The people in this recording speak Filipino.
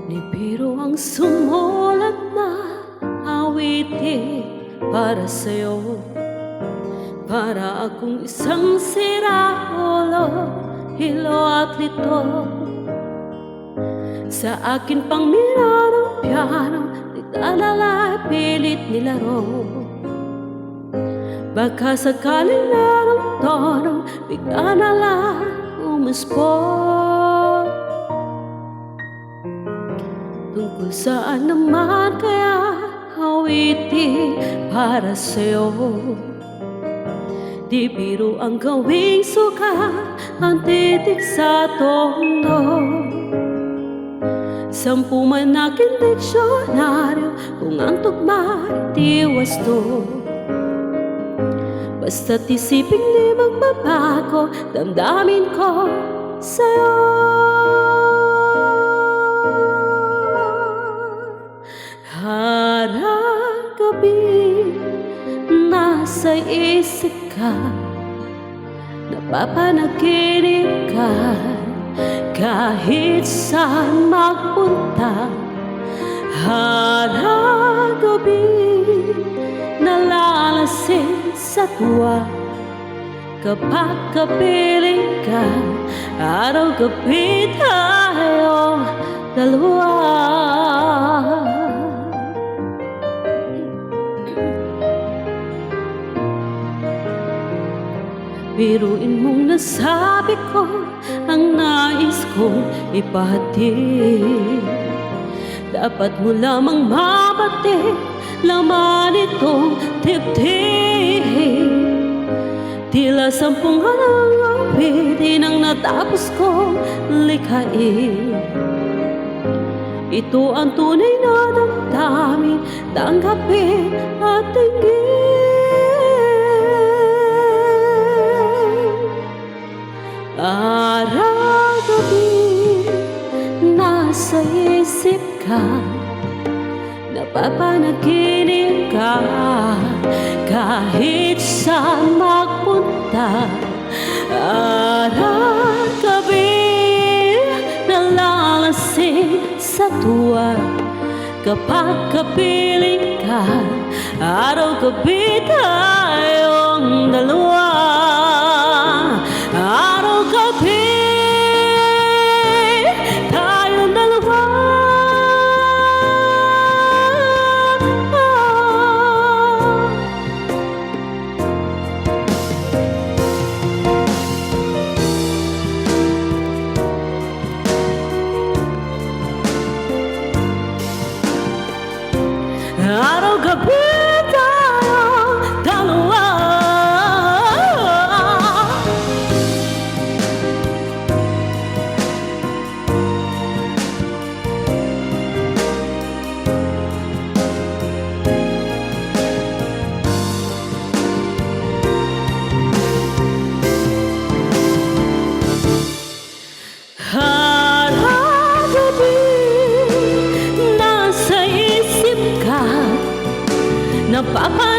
Ni biro ang sumulat na awitin para sa'yo. Para akong isang siraulo, hilo at lito. Sa akin pang minarang piano, nagdalala pilit nilaro. Baka sakaling larong tono, bigla na lang umaspong. Tungkol saan naman kaya awitin para sa'yo? Di biro ang gawing suka, ang titik sa tono. 10 man aking diksyonaryo, kung ang tugma'y di wasto. Basta't isipin di magbabago, damdamin ko sa'yo. Gabi, nasa isip ka, napapanaginip ka. Kahit saan magpunta, gabi, nalalasing sa tuwa. Kapag kapiling ka, araw-gabi tayong dalawa. Biruin mong nasabi ko ang nais kong ipahatid. Dapat mo lamang mabatid laman itong dibdib. Tila 10 halang awitin ang natapos kong likhain. Ito ang tunay na damdamin, tanggapin at tingin. Araw-gabi, nasa isip ka, napapanaginip ka. Kahit saan magpunta, araw-gabi, nalalasing sa tuwa. Kapag kapiling ka, araw-gabi tayong dalawa. Araw-gabi tayong dalawa. Araw-gabi tayong dalawa. Araw-gabi, nasa isip ka, napapanaginip